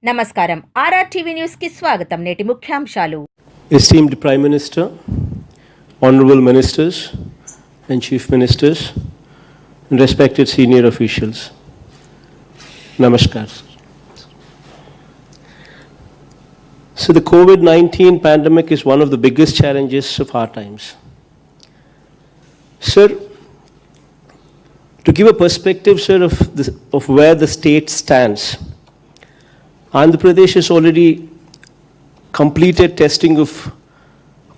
నమస్కారం ఆర్ఆర్టీవీ న్యూస్ కి స్వాగతం. నేటి ముఖ్యాంశాలు. Esteemed Prime Minister, Honorable Ministers and Chief Ministers, and respected senior officials, Namaskar. So the COVID-19 pandemic is one of the biggest challenges of our times. Sir, to give a perspective, sir, of where the state stands, Andhra Pradesh has already completed testing of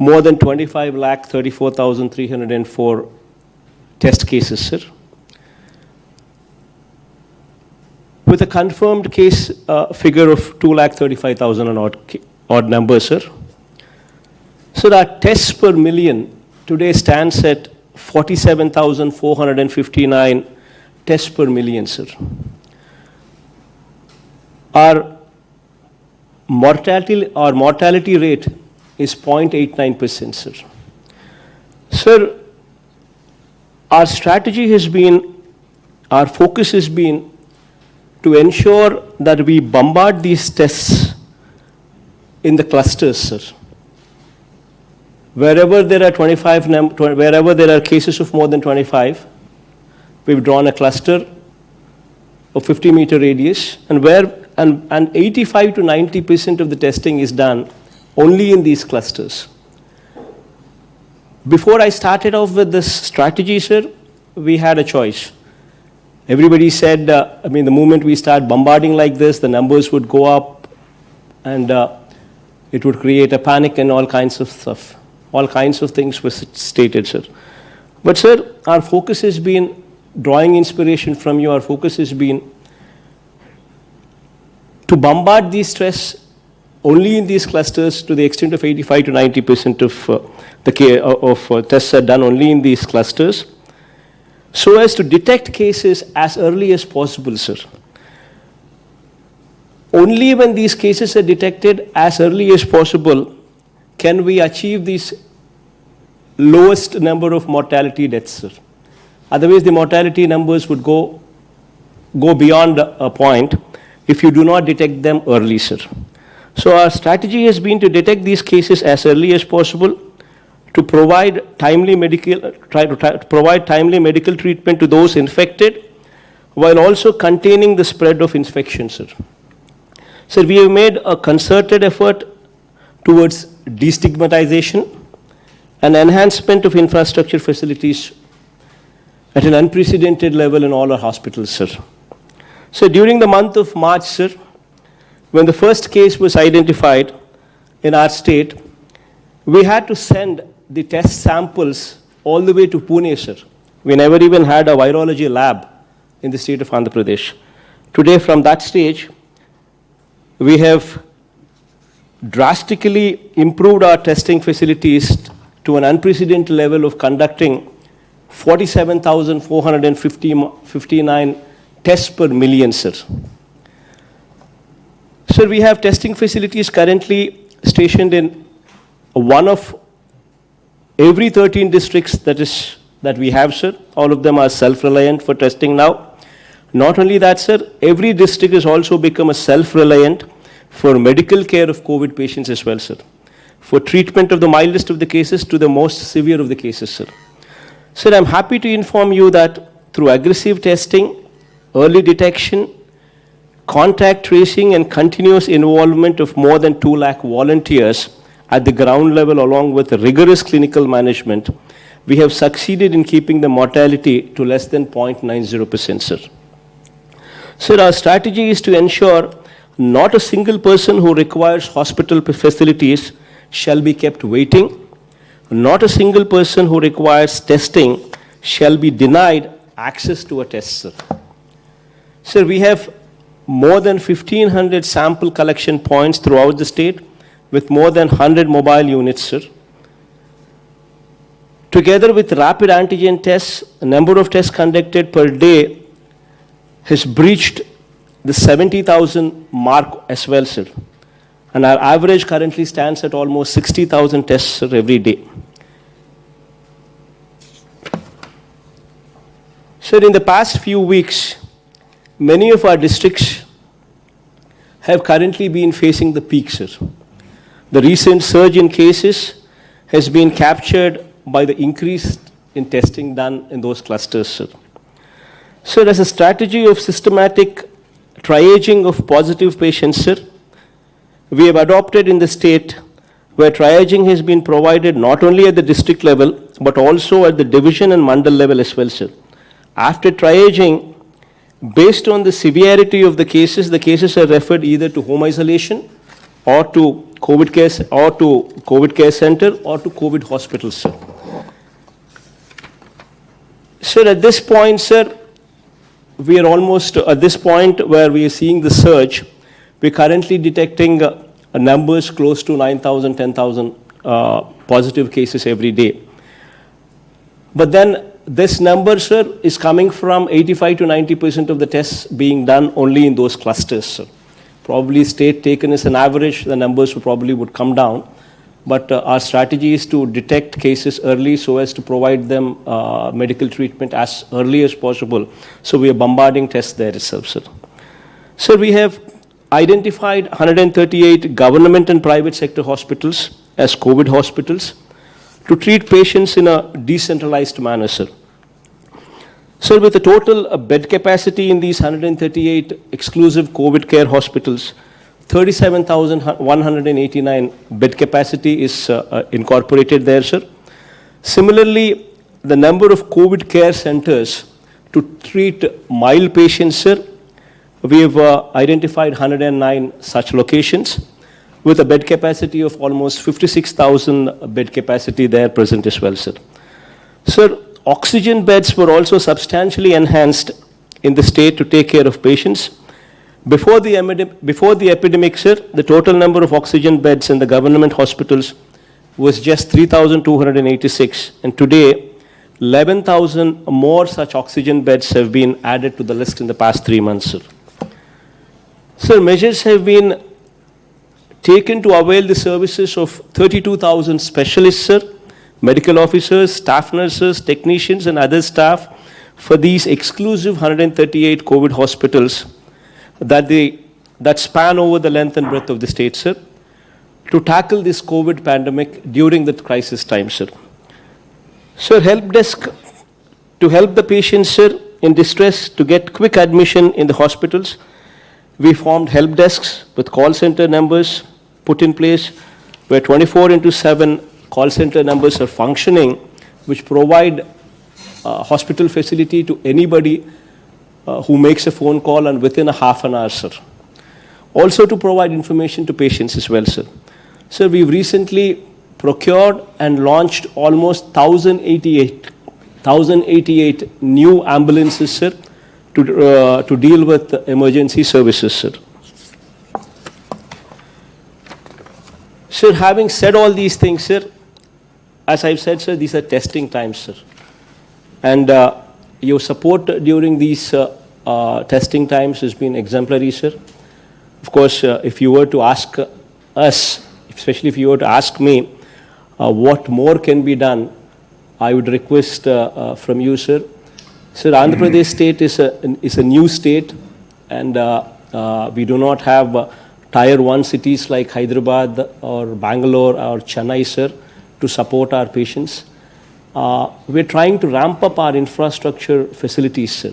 more than 25,34,304 test cases, sir. With a confirmed case figure of 2,35,000 and odd numbers, sir. So our tests per million today stands at 47,459 tests per million, sir. Our mortality rate is 0.89%, sir. Sir, our strategy has been, our focus has been to ensure that we bombard these tests in the clusters, sir. Wherever there are wherever there are cases of more than 25, we've drawn a cluster of 50-meter radius, and 85 to 90% of the testing is done only in these clusters. Before I started off with this strategy, sir, we had a choice. Everybody said, the moment we start bombarding like this, the numbers would go up and it would create a panic and all kinds of stuff. All kinds of things were stated, sir. But, sir, our focus has been drawing inspiration from you. Our focus has been to bombard these stress only in these clusters to the extent of 85 to 90% of tests are done only in these clusters, so as to detect cases as early as possible, sir. Only when these cases are detected as early as possible can we achieve this lowest number of mortality deaths, sir. Otherwise, the mortality numbers would go beyond a point if you do not detect them early, sir. So our strategy has been to detect these cases as early as possible, to provide timely medical treatment to those infected, while also containing the spread of infection, sir. Sir, we have made a concerted effort towards destigmatization and enhancement of infrastructure facilities at an unprecedented level in all our hospitals, sir. So during the month of March, sir, when the first case was identified in our state, we had to send the test samples all the way to Pune, sir. We never even had a virology lab in the state of Andhra Pradesh. Today, from that stage, we have drastically improved our testing facilities to an unprecedented level of conducting 47,459 tests per million, sir. Sir, we have testing facilities currently stationed in one of every 13 districts that we have, sir. All of them are self-reliant for testing now. Not only that, sir, every district has also become a self-reliant for medical care of COVID patients as well, sir. For treatment of the mildest of the cases to the most severe of the cases, sir. Sir, I'm happy to inform you that through aggressive testing, early detection, contact tracing, and continuous involvement of more than 2 lakh volunteers at the ground level, along with rigorous clinical management, we have succeeded in keeping the mortality to less than 0.90%, sir. Sir, our strategy is to ensure not a single person who requires hospital facilities shall be kept waiting. Not a single person who requires testing shall be denied access to a test, sir. Sir, we have more than 1,500 sample collection points throughout the state with more than 100 mobile units, sir. Together with rapid antigen tests, the number of tests conducted per day has breached the 70,000 mark as well, sir. And our average currently stands at almost 60,000 tests, sir, every day. Sir, in the past few weeks, many of our districts have currently been facing the peak, sir. The recent surge in cases has been captured by the increase in testing done in those clusters, sir. Sir, as a strategy of systematic triaging of positive patients, sir, we have adopted in the state where triaging has been provided not only at the district level, but also at the division and mandal level as well, sir. After triaging, based on the severity of the cases are referred either to home isolation or to COVID care center or to COVID hospitals, sir. Sir, at this point, sir, we are almost at this point where we are seeing the surge. We're currently detecting numbers close to 9,000, 10,000 positive cases every day. But then this number, sir, is coming from 85 to 90% of the tests being done only in those clusters, sir. Probably state taken as an average, the numbers would come down. But our strategy is to detect cases early so as to provide them medical treatment as early as possible. So we are bombarding tests there itself, sir. Sir, we have identified 138 government and private sector hospitals as COVID hospitals to treat patients in a decentralized manner, sir. Sir, with the total bed capacity in these 138 exclusive COVID care hospitals, 37,189 bed capacity is incorporated there, sir. Similarly, the number of COVID care centers to treat mild patients, sir, we have identified 109 such locations with a bed capacity of almost 56,000 bed capacity there present as well, sir. Sir, oxygen beds were also substantially enhanced in the state to take care of patients. Before the epidemic, sir, the total number of oxygen beds in the government hospitals was just 3,286, and today 11,000 more such oxygen beds have been added to the list in the past 3 months, sir. Sir, measures have been taken to avail the services of 32,000 specialists, sir, medical officers, staff nurses, technicians, and other staff for these exclusive 138 COVID hospitals that span over the length and breadth of the state, sir, to tackle this COVID pandemic during the crisis time, sir. Sir, help desk to help the patients, sir, in distress to get quick admission in the hospitals. We formed help desks with call center numbers put in place where 24/7 call center numbers are functioning, which provide hospital facility to anybody who makes a phone call and within a half an hour, sir. Also to provide information to patients as well, sir. Sir, we've recently procured and launched almost 1,088 new ambulances, sir, to deal with emergency services, sir. Sir, having said all these things, sir, as I've said, sir, these are testing times, sir. And your support during these testing times has been exemplary, sir. Of course, if you were to ask us, especially if you were to ask me what more can be done, I would request from you, sir. Sir, Andhra Pradesh state is a new state, and we do not have tier 1 cities like Hyderabad or Bangalore or Chennai, sir, to support our patients. We're trying to ramp up our infrastructure facilities, sir.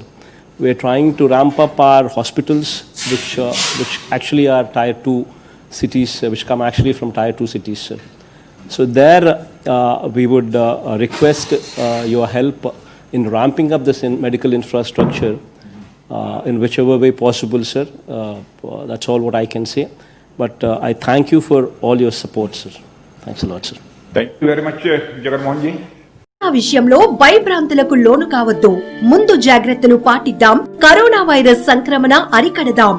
We're trying to ramp up our hospitals, which actually are tier 2 cities, which come actually from tier 2 cities, sir. So there we would request your help in ramping up this medical infrastructure in whichever way possible, sir. That's all what I can say. But I thank you for all your support, sir. Thanks a lot, sir. Thank you very much, Jagan Mohan ji. ఆ విషయంలో భయభ్రాంతులకు లోను కావద్దు. ముందు జాగ్రత్తలు పాటిద్దాం. Corona virus సంక్రమణ అరికడదాం.